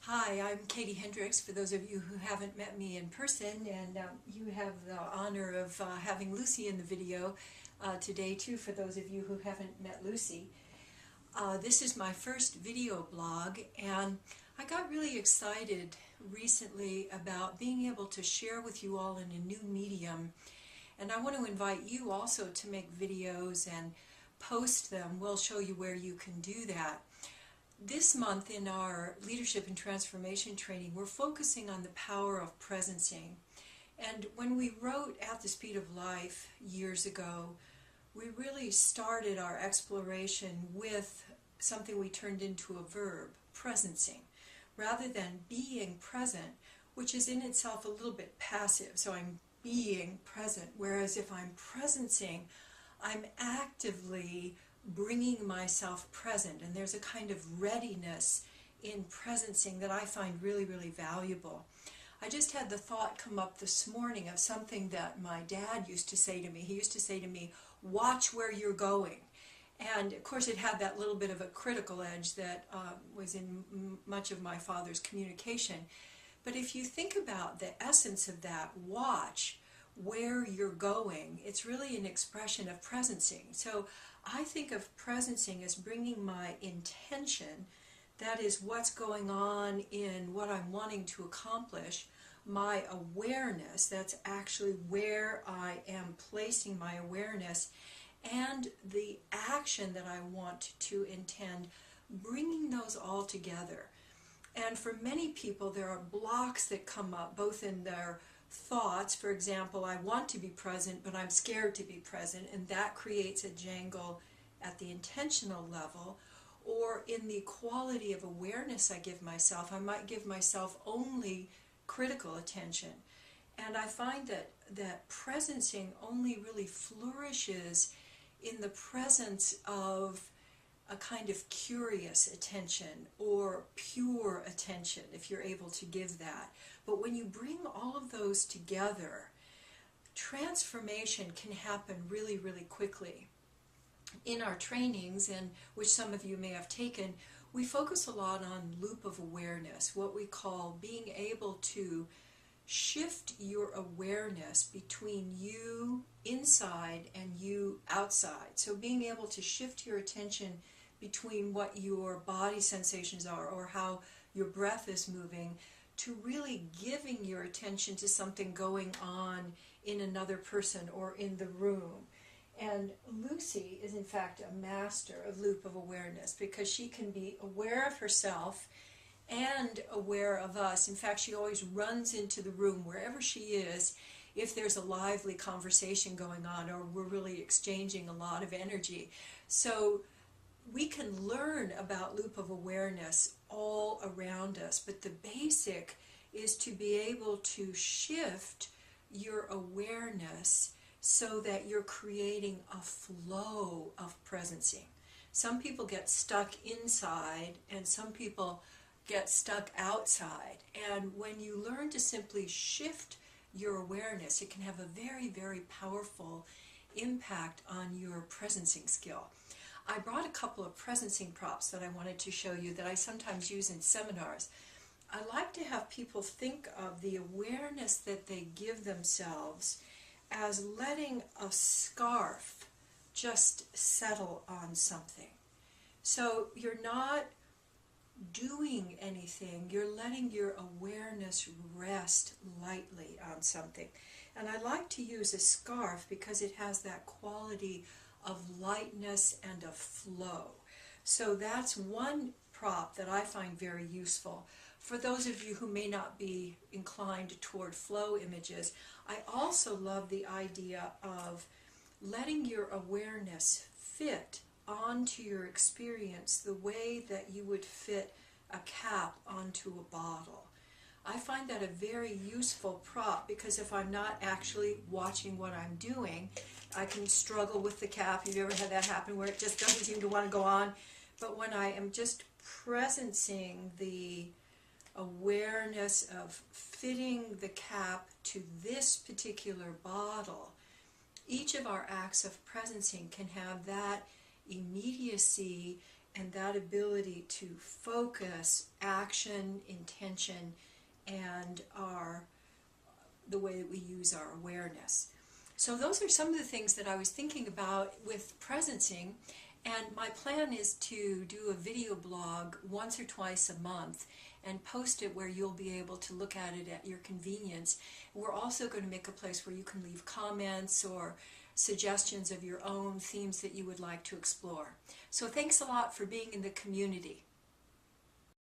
Hi, I'm Katie Hendricks, for those of you who haven't met me in person, and you have the honor of having Lucy in the video today too, for those of you who haven't met Lucy. This is my first video blog, and I got really excited recently about being able to share with you all in a new medium, and I want to invite you also to make videos and post them. We'll show you where you can do that. This month in our Leadership and Transformation training, we're focusing on the power of presencing. And when we wrote At the Speed of Life years ago, we really started our exploration with something we turned into a verb, presencing, rather than being present, which is in itself a little bit passive. So I'm being present, whereas if I'm presencing, I'm actively bringing myself present, and there's a kind of readiness in presencing that I find really, really valuable. I just had the thought come up this morning of something that my dad used to say to me. He used to say to me, watch where you're going. And of course it had that little bit of a critical edge that was in much of my father's communication. But if you think about the essence of that, watch where you're going, it's really an expression of presencing. So I think of presencing as bringing my intention, that is what's going on in what I'm wanting to accomplish, my awareness, that's actually where I am placing my awareness, and the action that I want to intend, bringing those all together. And for many people there are blocks that come up both in their thoughts. For example, I want to be present, but I'm scared to be present, and that creates a jangle at the intentional level. Or in the quality of awareness I give myself, I might give myself only critical attention. And I find that presencing only really flourishes in the presence of a kind of curious attention or pure attention, if you're able to give that. But when you bring all of those together, transformation can happen really, really quickly. In our trainings, and which some of you may have taken, we focus a lot on loop of awareness, what we call being able to shift your awareness between you inside and you outside. So being able to shift your attention between what your body sensations are or how your breath is moving, to really giving your attention to something going on in another person or in the room. And Lucy is in fact a master of loop of awareness, because she can be aware of herself and aware of us. In fact, she always runs into the room wherever she is if there's a lively conversation going on or we're really exchanging a lot of energy. So we can learn about loop of awareness all around us, but the basic is to be able to shift your awareness so that you're creating a flow of presencing. Some people get stuck inside and some people get stuck outside. And when you learn to simply shift your awareness, it can have a very, very powerful impact on your presencing skill. I brought a couple of presencing props that I wanted to show you that I sometimes use in seminars. I like to have people think of the awareness that they give themselves as letting a scarf just settle on something. So you're not doing anything, you're letting your awareness rest lightly on something. And I like to use a scarf because it has that quality of lightness and of flow. So that's one prop that I find very useful. For those of you who may not be inclined toward flow images, I also love the idea of letting your awareness fit onto your experience the way that you would fit a cap onto a bottle. I find that a very useful prop, because if I'm not actually watching what I'm doing, I can struggle with the cap. Have you ever had that happen where it just doesn't seem to want to go on? But when I am just presencing the awareness of fitting the cap to this particular bottle, each of our acts of presencing can have that immediacy and that ability to focus action, intention, and the way that we use our awareness. So those are some of the things that I was thinking about with presencing, and my plan is to do a video blog once or twice a month and post it where you'll be able to look at it at your convenience. We're also going to make a place where you can leave comments or suggestions of your own themes that you would like to explore. So thanks a lot for being in the community.